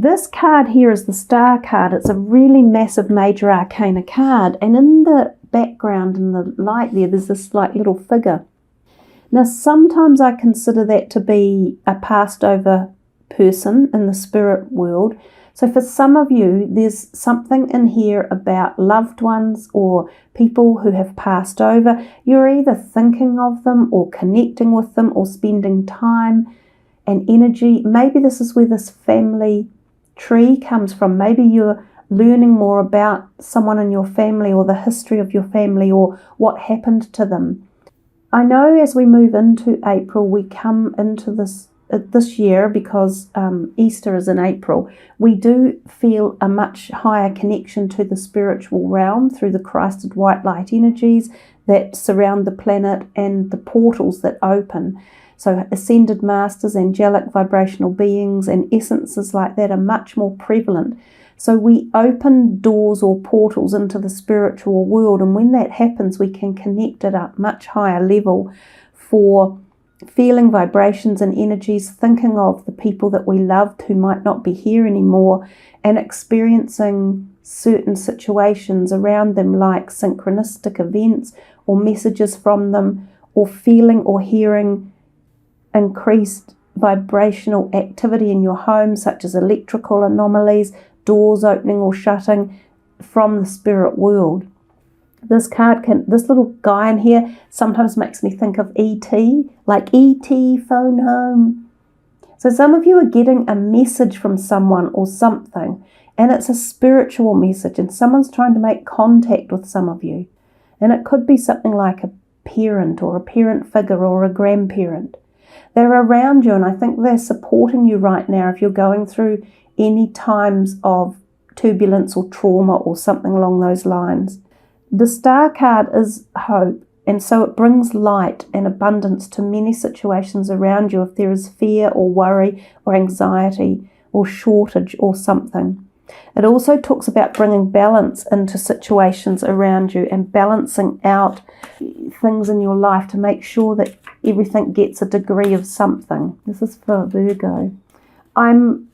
This card here is the Star card. It's a really massive major arcana card, and in the background, in the light there's this like little figure. Now sometimes I consider that to be a passed over person in the spirit world. So for some of you, there's something in here about loved ones or people who have passed over. You're either thinking of them or connecting with them or spending time and energy. Maybe this is where this family tree comes from. Maybe you're learning more about someone in your family or the history of your family or what happened to them. I know as we move into April, we come into this year because Easter is in April. We do feel a much higher connection to the spiritual realm through the Christed white light energies that surround the planet and the portals that open. So ascended masters, angelic vibrational beings and essences like that are much more prevalent. So we open doors or portals into the spiritual world, and when that happens we can connect at a much higher level for feeling vibrations and energies, thinking of the people that we loved who might not be here anymore, and experiencing certain situations around them like synchronistic events or messages from them, or feeling or hearing increased vibrational activity in your home, such as electrical anomalies, doors opening or shutting from the spirit world. This little guy in here sometimes makes me think of E.T., like E.T. phone home. So some of you are getting a message from someone or something, and it's a spiritual message, and someone's trying to make contact with some of you. And it could be something like a parent or a parent figure or a grandparent. They're around you, and I think they're supporting you right now if you're going through any times of turbulence or trauma or something along those lines. The Star card is hope, and so it brings light and abundance to many situations around you if there is fear or worry or anxiety or shortage or something. It also talks about bringing balance into situations around you and balancing out things in your life to make sure that everything gets a degree of something. This is for Virgo. I'm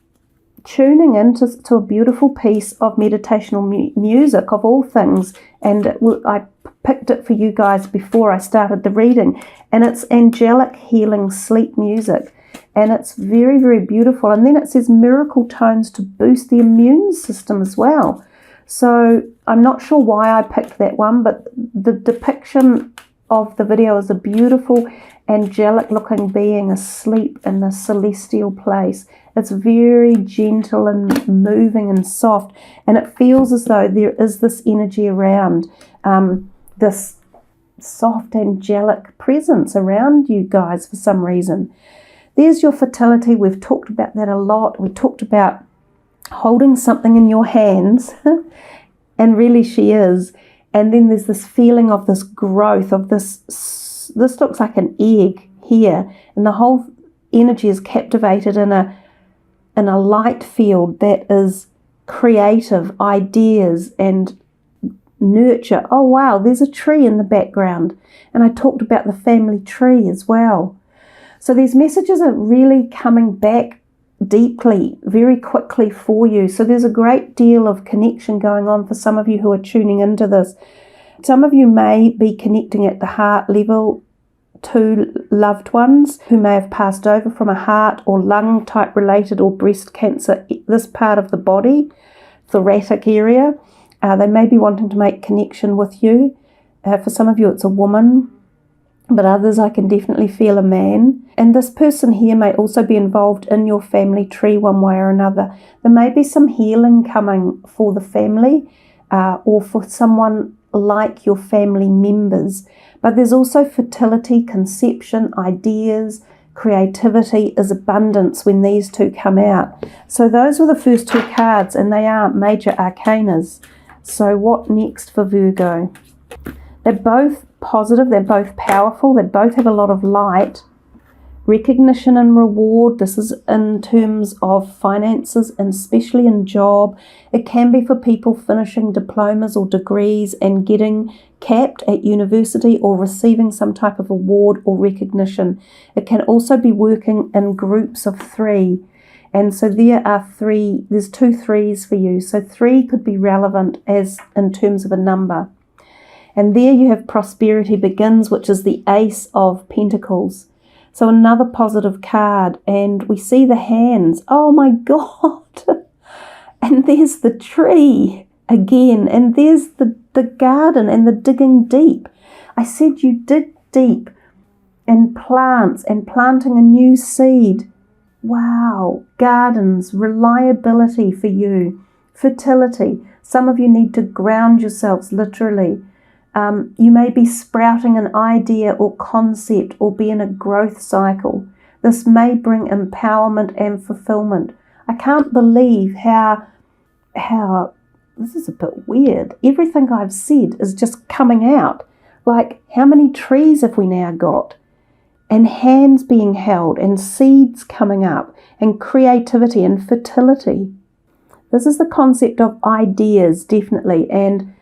tuning into a beautiful piece of meditational music of all things, and I picked it for you guys before I started the reading, and it's angelic healing sleep music, and it's very, very beautiful. And then it says miracle tones to boost the immune system as well. So I'm not sure why I picked that one, but the depiction of the video is a beautiful angelic looking being asleep in a celestial place. It's very gentle and moving and soft, and it feels as though there is this energy around, this soft angelic presence around you guys for some reason. There's your fertility. We've talked about that a lot. We talked about holding something in your hands, and really she is. And then there's this feeling of this growth, of this looks like an egg here, and the whole energy is captivated in a light field that is creative ideas and nurture. Oh wow, there's a tree in the background, and I talked about the family tree as well. So these messages are really coming back deeply, very quickly for you. So there's a great deal of connection going on for some of you who are tuning into this. Some of you may be connecting at the heart level to loved ones who may have passed over from a heart or lung type related or breast cancer, this part of the body, thoracic area. They may be wanting to make connection with you. For some of you it's a woman, but others I can definitely feel a man. And this person here may also be involved in your family tree one way or another. There may be some healing coming for the family or for someone like your family members. But there's also fertility, conception, ideas, creativity is abundance when these two come out. So those were the first two cards, and they are major arcanas. So what next for Virgo? They're both positive, they're both powerful, they both have a lot of light. Recognition and reward, this is in terms of finances and especially in job. It can be for people finishing diplomas or degrees and getting capped at university or receiving some type of award or recognition. It can also be working in groups of 3. And so there's 2 threes for you. So 3 could be relevant as in terms of a number. And there you have prosperity begins, which is the Ace of Pentacles. So another positive card, and we see the hands. Oh my God. And there's the tree again, and there's the garden and the digging deep. I said you dig deep, and plants and planting a new seed. Wow. Gardens, reliability for you, fertility. Some of you need to ground yourselves literally. You may be sprouting an idea or concept or be in a growth cycle. This may bring empowerment and fulfillment. I can't believe how this is a bit weird. Everything I've said is just coming out. Like, how many trees have we now got? And hands being held and seeds coming up and creativity and fertility. This is the concept of ideas, definitely, and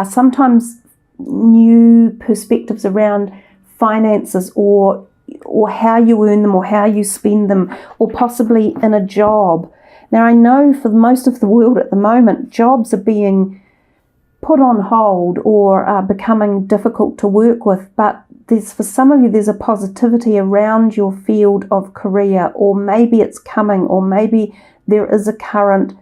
sometimes new perspectives around finances or how you earn them or how you spend them, or possibly in a job. Now, I know for most of the world at the moment, jobs are being put on hold or are becoming difficult to work with, but for some of you, there's a positivity around your field of career, or maybe it's coming, or maybe there is a current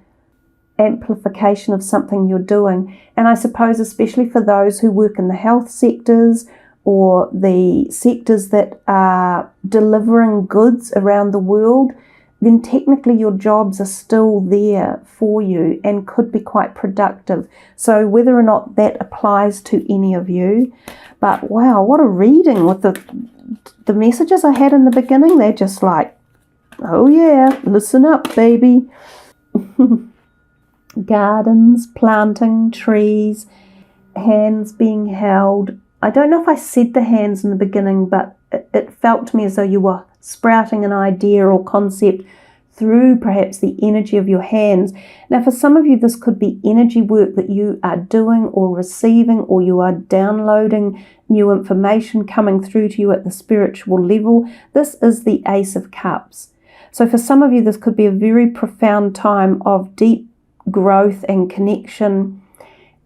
amplification of something you're doing. And I suppose especially for those who work in the health sectors or the sectors that are delivering goods around the world, then technically your jobs are still there for you and could be quite productive. So whether or not that applies to any of you, but wow, what a reading with the messages I had in the beginning. They're just like, oh yeah, listen up, baby. Gardens, planting, trees, hands being held. I don't know if I said the hands in the beginning, but it felt to me as though you were sprouting an idea or concept through perhaps the energy of your hands. Now, for some of you, this could be energy work that you are doing or receiving, or you are downloading new information coming through to you at the spiritual level. This is the Ace of Cups. So for some of you, this could be a very profound time of deep growth and connection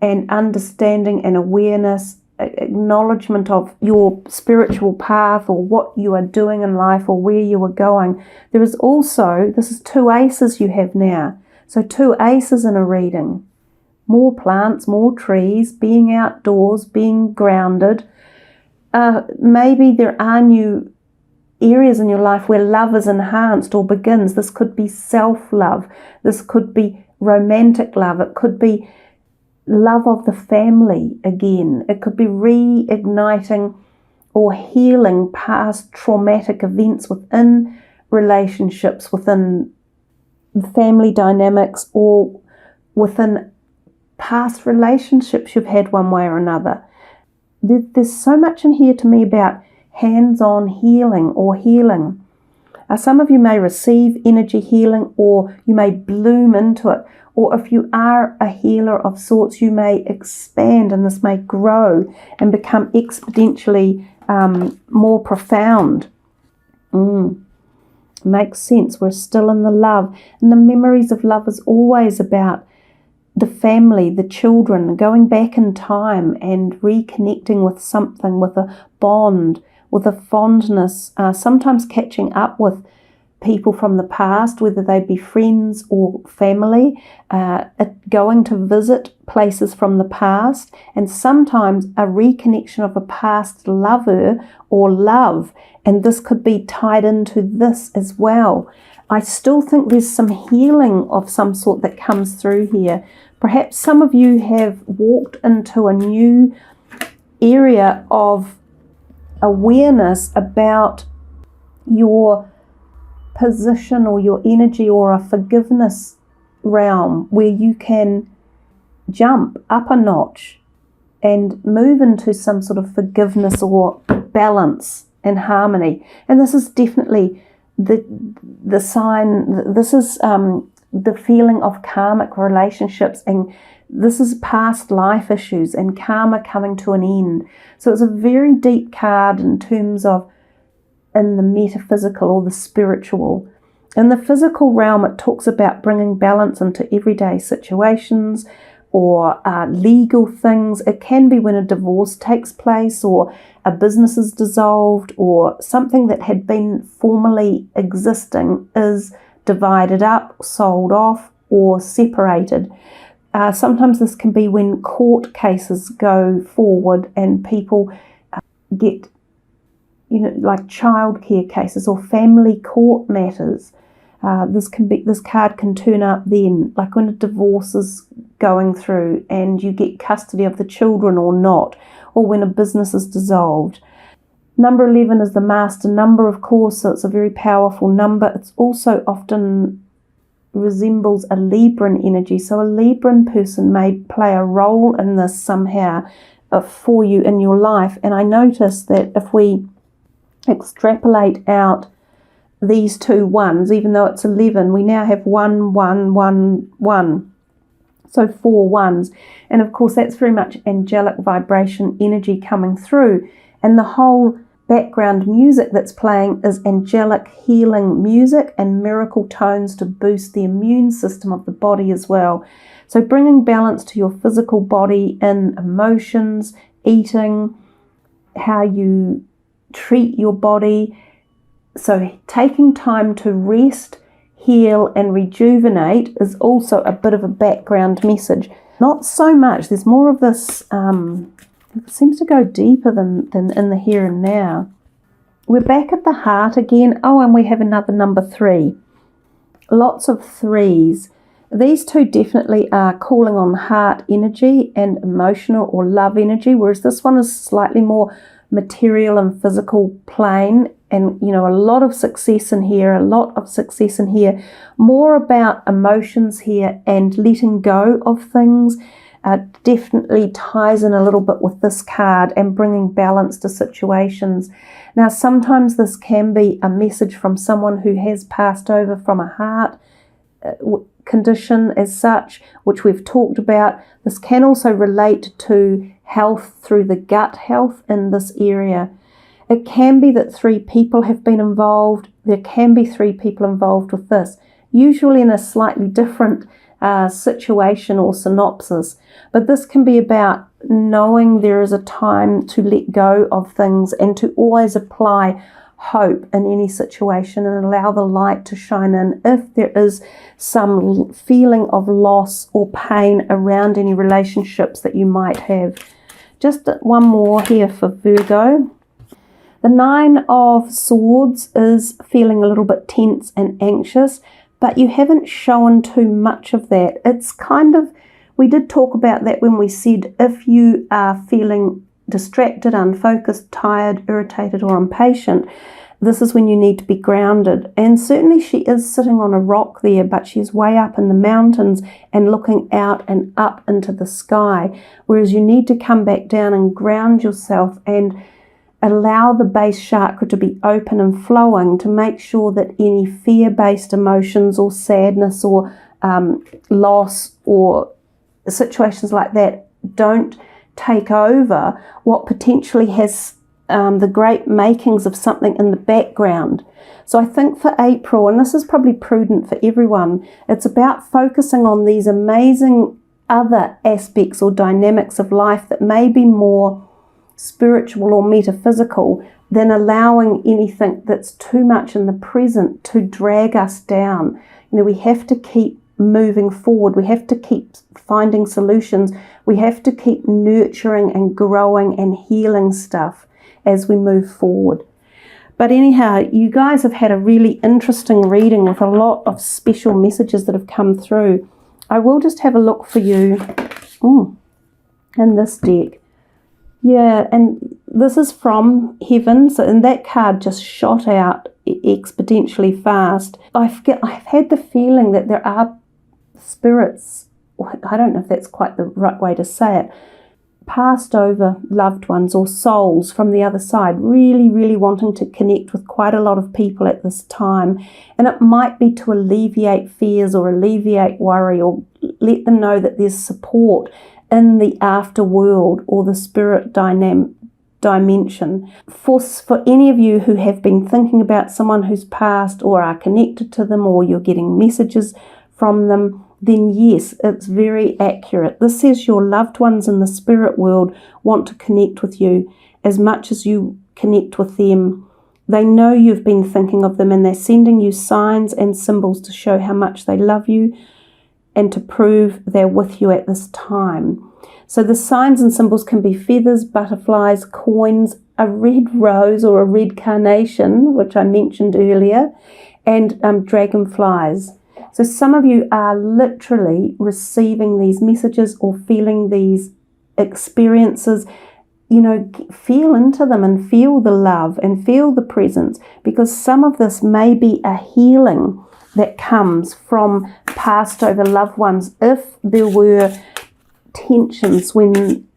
and understanding and awareness, acknowledgement of your spiritual path or what you are doing in life or where you are going. There is also, this is 2 aces you have now. So 2 aces in a reading. More plants, more trees, being outdoors, being grounded. Maybe there are new areas in your life where love is enhanced or begins. This could be self-love. This could be romantic love. It could be love of the family again. It could be reigniting or healing past traumatic events within relationships, within family dynamics, or within past relationships you've had one way or another. There's so much in here to me about hands-on healing or healing. Some of you may receive energy healing, or you may bloom into it. Or if you are a healer of sorts, you may expand, and this may grow and become exponentially more profound. Makes sense. We're still in the love. And the memories of love is always about the family, the children, going back in time and reconnecting with something, with a bond, with a fondness, sometimes catching up with people from the past, whether they be friends or family, going to visit places from the past, and sometimes a reconnection of a past lover or love, and this could be tied into this as well. I still think there's some healing of some sort that comes through here. Perhaps some of you have walked into a new area of awareness about your position or your energy, or a forgiveness realm where you can jump up a notch and move into some sort of forgiveness or balance and harmony. And this is definitely the sign. This is the feeling of karmic relationships, and this is past life issues and karma coming to an end. So it's a very deep card in terms of in the metaphysical or the spiritual. In the physical realm, it talks about bringing balance into everyday situations or legal things. It can be when a divorce takes place or a business is dissolved or something that had been formerly existing is divided up, sold off, or separated. Sometimes this can be when court cases go forward and people get, like childcare cases or family court matters. This card can turn up then, like when a divorce is going through and you get custody of the children or not, or when a business is dissolved. Number 11 is the master number, of course, so it's a very powerful number. It's also often resembles a Libran energy, so a Libran person may play a role in this somehow for you in your life. And I notice that if we extrapolate out these two ones, even though it's 11, we now have 1, 1, 1, 1. So 4 ones. And of course, that's very much angelic vibration energy coming through. And the whole background music that's playing is angelic healing music and miracle tones to boost the immune system of the body as well. So bringing balance to your physical body in emotions, eating, how you treat your body. So taking time to rest, heal and rejuvenate is also a bit of a background message. Not so much, there's more of this, it seems to go deeper than in the here and now. We're back at the heart again. Oh, and we have another number 3. Lots of 3s. These two definitely are calling on heart energy and emotional or love energy, whereas this one is slightly more material and physical plane. And, a lot of success in here, more about emotions here and letting go of things. Definitely ties in a little bit with this card and bringing balance to situations. Now, sometimes this can be a message from someone who has passed over from a heart condition as such, which we've talked about. This can also relate to health through the gut health in this area. It can be that 3 people have been involved. There can be 3 people involved with this, usually in a slightly different situation or synopsis. But this can be about knowing there is a time to let go of things and to always apply hope in any situation and allow the light to shine in if there is some feeling of loss or pain around any relationships that you might have. Just one more here for Virgo. The 9 of Swords is feeling a little bit tense and anxious, but you haven't shown too much of that. It's kind of, we did talk about that when we said if you are feeling distracted, unfocused, tired, irritated or impatient, this is when you need to be grounded. And certainly she is sitting on a rock there, but she's way up in the mountains and looking out and up into the sky, whereas you need to come back down and ground yourself and allow the base chakra to be open and flowing to make sure that any fear-based emotions or sadness or loss or situations like that don't take over what potentially has the great makings of something in the background. So I think for April, and this is probably prudent for everyone, it's about focusing on these amazing other aspects or dynamics of life that may be more spiritual or metaphysical than allowing anything that's too much in the present to drag us down. We have to keep moving forward. We have to keep finding solutions. We have to keep nurturing and growing and healing stuff as we move forward. But anyhow, you guys have had a really interesting reading with a lot of special messages that have come through. I will just have a look for you in this deck. Yeah, and this is from Heaven, so and that card just shot out exponentially fast. I've had the feeling that there are spirits, I don't know if that's quite the right way to say it, passed over loved ones or souls from the other side, really, really wanting to connect with quite a lot of people at this time. And it might be to alleviate fears or alleviate worry or let them know that there's support in the afterworld or the spirit dimension. For any of you who have been thinking about someone who's passed or are connected to them, or you're getting messages from them, then yes, it's very accurate. This says your loved ones in the spirit world want to connect with you as much as you connect with them. They know you've been thinking of them, and they're sending you signs and symbols to show how much they love you and to prove they're with you at this time. So the signs and symbols can be feathers, butterflies, coins, a red rose or a red carnation, which I mentioned earlier, and dragonflies. So some of you are literally receiving these messages or feeling these experiences. You know, feel into them and feel the love and feel the presence, because some of this may be a healing that comes from passed over loved ones. If there were tensions when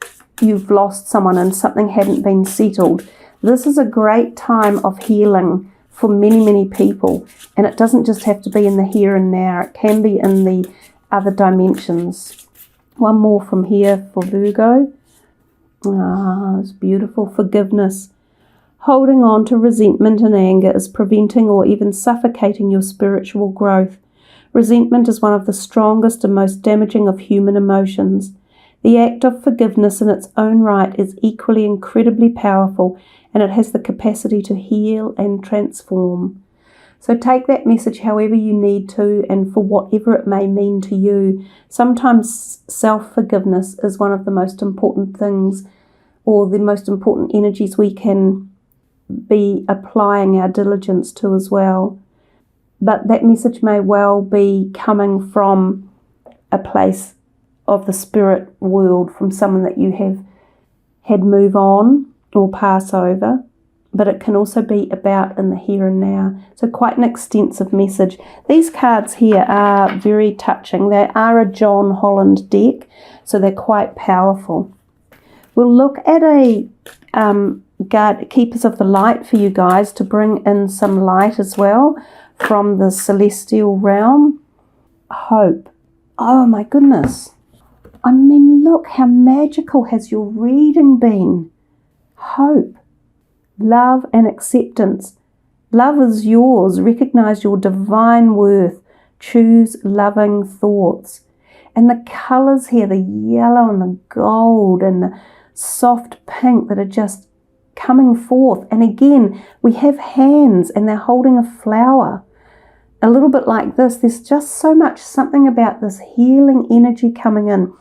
you've lost someone and something hadn't been settled, this is a great time of healing for many, many people. And it doesn't just have to be in the here and now, it can be in the other dimensions. One more from here for Virgo. It's beautiful. Forgiveness. Holding on to resentment and anger is preventing or even suffocating your spiritual growth. Resentment is one of the strongest and most damaging of human emotions. The act of forgiveness in its own right is equally incredibly powerful, and it has the capacity to heal and transform. So take that message however you need to, and for whatever it may mean to you. Sometimes self-forgiveness is one of the most important things, or the most important energies we can be applying our diligence to as well. But that message may well be coming from a place of the spirit world, from someone that you have had move on or pass over. But it can also be about in the here and now. So quite an extensive message. These cards here are very touching. They are a John Holland deck, so they're quite powerful. We'll look at a Keepers of the Light for you guys to bring in some light as well from the celestial realm. Hope. Oh my goodness. I mean, look how magical has your reading been. Hope. Love and acceptance. Love is yours. Recognize your divine worth. Choose loving thoughts. And the colours here, the yellow and the gold and the soft pink that are just coming forth. And again, we have hands and they're holding a flower. A little bit like this. There's just so much, something about this healing energy coming in.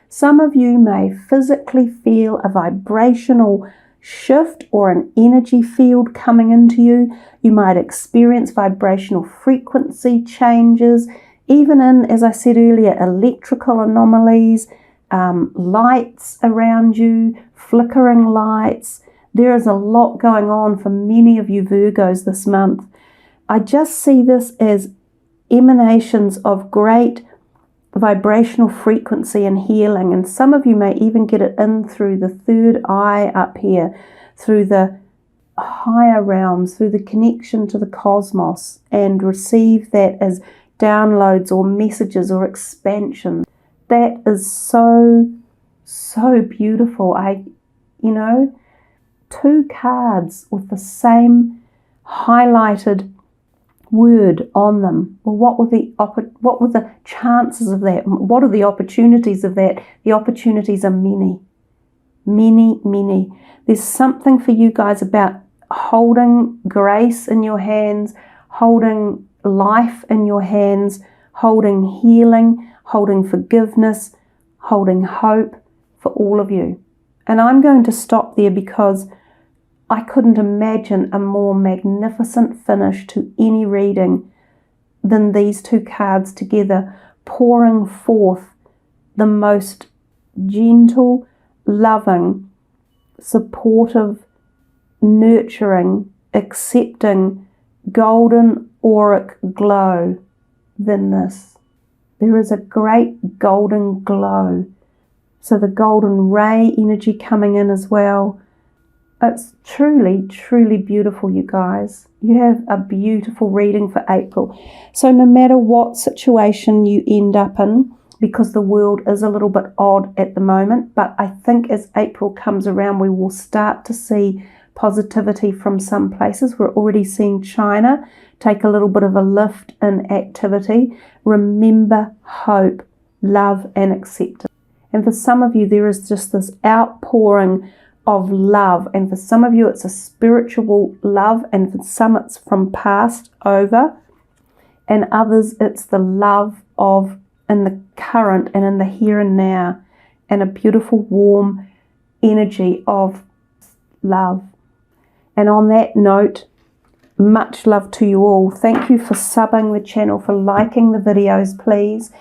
Some of you may physically feel a vibrational shift or an energy field coming into you. You might experience vibrational frequency changes, even in, as I said earlier, electrical anomalies, lights around you, flickering lights. There is a lot going on for many of you Virgos this month. I just see this as emanations of great vibrational frequency and healing, and some of you may even get it in through the third eye up here, through the higher realms, through the connection to the cosmos, and receive that as downloads or messages or expansion. That is so beautiful. Two cards with the same highlighted word on them. Well, what were the chances of that? What are the opportunities of that? The opportunities are many. There's something for you guys about holding grace in your hands, holding life in your hands, holding healing, holding forgiveness, holding hope for all of you. And I'm going to stop there because I couldn't imagine a more magnificent finish to any reading than these two cards together, pouring forth the most gentle, loving, supportive, nurturing, accepting, golden auric glow than this. There is a great golden glow. So the golden ray energy coming in as well. It's truly beautiful, you guys. You have a beautiful reading for April. So no matter what situation you end up in, because the world is a little bit odd at the moment. But I think as April comes around, we will start to see positivity from some places. We're already seeing China take a little bit of a lift in activity. Remember hope, love, and acceptance. And for some of you, there is just this outpouring of love. And for some of you, it's a spiritual love. And for some, it's from past over. And others, it's the love of in the current and in the here and now. And a beautiful, warm energy of love. And on that note, much love to you all. Thank you for subbing the channel, for liking the videos, please.